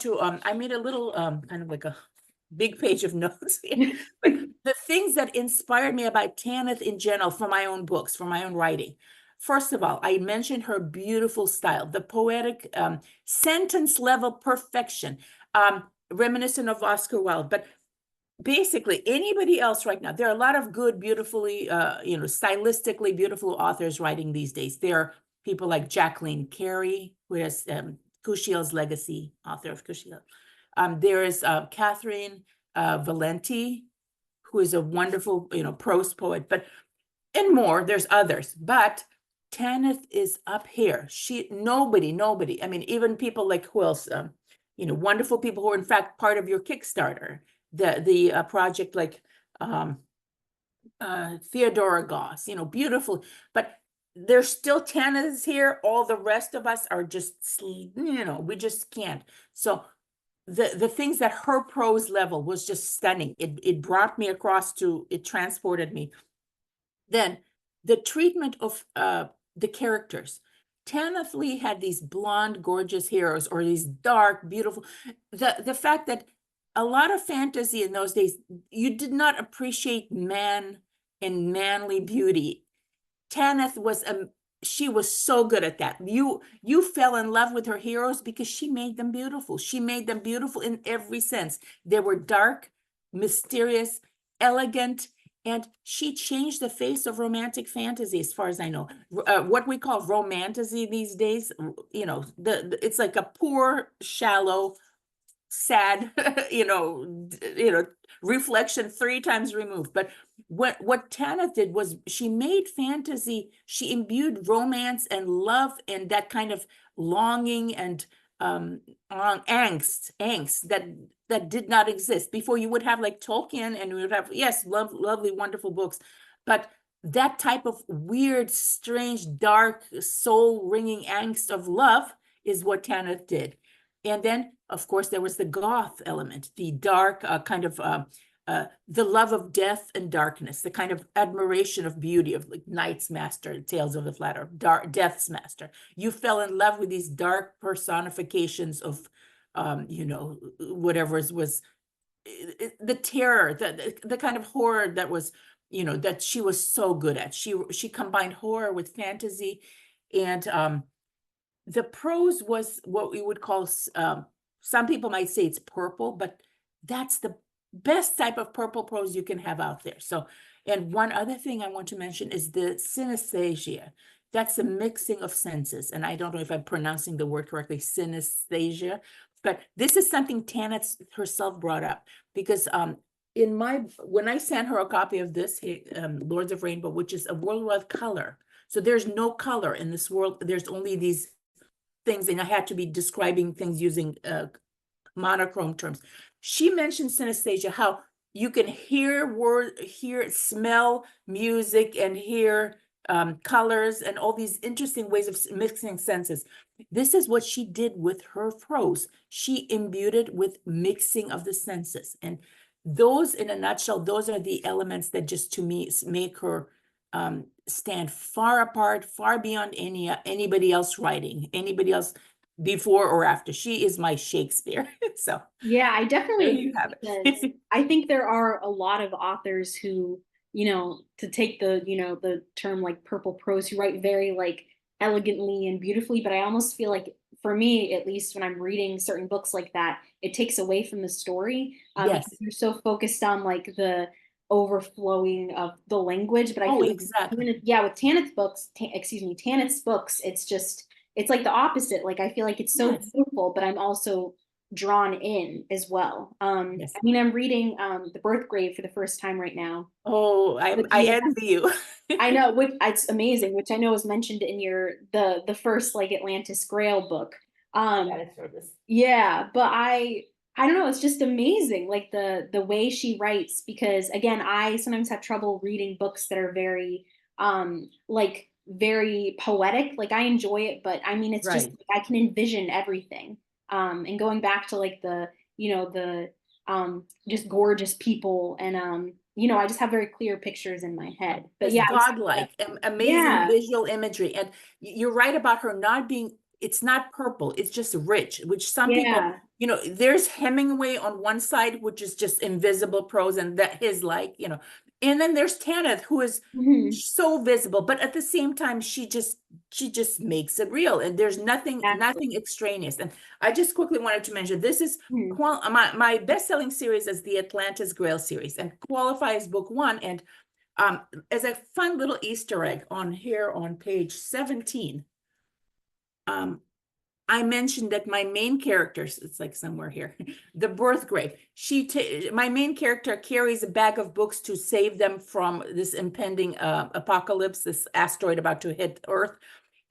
want to, I made a little, kind of like a big page of notes here. But the things that inspired me about Tanith in general for my own books, for my own writing. First of all, I mentioned her beautiful style, the poetic sentence level perfection, reminiscent of Oscar Wilde. But basically, anybody else right now, there are a lot of good, beautifully, stylistically beautiful authors writing these days. There are people like Jacqueline Carey, who has Kushiel's Legacy, author of Kushiel. There is Catherine Valenti, who is a wonderful, prose poet, and more, there's others, but Tanith is up here. Nobody, I mean, even people like who else, wonderful people who are in fact part of your Kickstarter, the project like Theodora Goss, beautiful, but there's still Tanith's here. All the rest of us are just, we just can't. So the things that her prose level was just stunning. It brought me across it transported me. Then the treatment of the characters. Tanith Lee had these blonde, gorgeous heroes, or these dark, beautiful. The fact that a lot of fantasy in those days, you did not appreciate man and manly beauty. Tanith she was so good at that. You fell in love with her heroes because she made them beautiful. She made them beautiful in every sense. They were dark, mysterious, elegant, and she changed the face of romantic fantasy, as far as I know. What we call romantasy these days, it's like a poor, shallow, sad, reflection 3 times removed. But what Tanith did was she made fantasy, she imbued romance and love and that kind of longing and angst that did not exist before. You would have like Tolkien, and we would have, yes, lovely, wonderful books, but that type of weird, strange, dark, soul-wringing angst of love is what Tanith did. And then, of course, there was the goth element, the dark kind of the love of death and darkness, the kind of admiration of beauty of like Knight's Master, Tales of the Flat Earth, Death's Master. You fell in love with these dark personifications of, whatever was the terror, the kind of horror that was, that she was so good at. She combined horror with fantasy, and the prose was what we would call, some people might say it's purple, but that's the best type of purple prose you can have out there. So, and one other thing I want to mention is the synesthesia. That's a mixing of senses. And I don't know if I'm pronouncing the word correctly, synesthesia, but this is something Tanith herself brought up, because when I sent her a copy of this, Lords of Rainbow, which is a world without color. So there's no color in this world. There's only these things, and I had to be describing things using monochrome terms. She mentioned synesthesia, how you can smell music and hear colors and all these interesting ways of mixing senses. This is what she did with her prose. She imbued it with mixing of the senses. And those, in a nutshell, those are the elements that just, to me, make her stand far apart, far beyond anybody else writing, anybody else before or after. She is my Shakespeare. So yeah, I definitely have it. I think there are a lot of authors who, to take the term like purple prose, who write very like elegantly and beautifully, but I almost feel like, for me at least, when I'm reading certain books like that, it takes away from the story, Yes. because you're so focused on like the overflowing of the language. But I feel exactly. with Tanith's books, it's like the opposite. Like, I feel like it's so beautiful, but I'm also drawn in as well. Yes. I mean, I'm reading The Birth Grave for the first time right now. Oh, I envy you. I know, it's amazing, which I know is mentioned in the first like Atlantis Grail book. Yeah, but I don't know, it's just amazing, like the way she writes, because again, I sometimes have trouble reading books that are very like very poetic. Like, I enjoy it, but I mean, it's just Right. like, I can envision everything. And going back to like the just gorgeous people, and I just have very clear pictures in my head. But It's yeah, godlike, amazing yeah, visual imagery. And you're right about her not being it's not purple, it's just rich, which some people, Yeah. you know, there's Hemingway on one side, which is just invisible prose and that his like, you know, and then there's Tanith, who is Mhm. so visible, but at the same time, she just makes it real, and there's nothing Exactly. extraneous. And I just quickly wanted to mention, this is Mhm. my best-selling series is the Atlantis Grail series, and qualifies book one. And as a fun little Easter egg on here on page 17, I mentioned that my main characters, it's like somewhere here, the birth grave. My main character carries a bag of books to save them from this impending apocalypse, this asteroid about to hit Earth.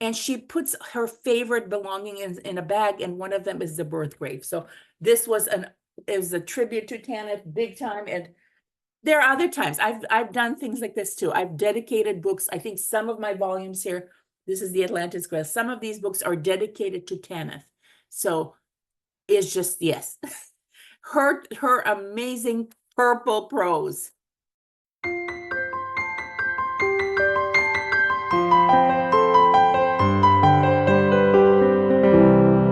And she puts her favorite belongings in a bag, and one of them is the birth grave. So this was it was a tribute to Tanith, big time. And there are other times I've done things like this too. I've dedicated books. I think some of my volumes here, this is the Atlantis Grail. Some of these books are dedicated to Tanith. So it's just, yes, her amazing purple prose.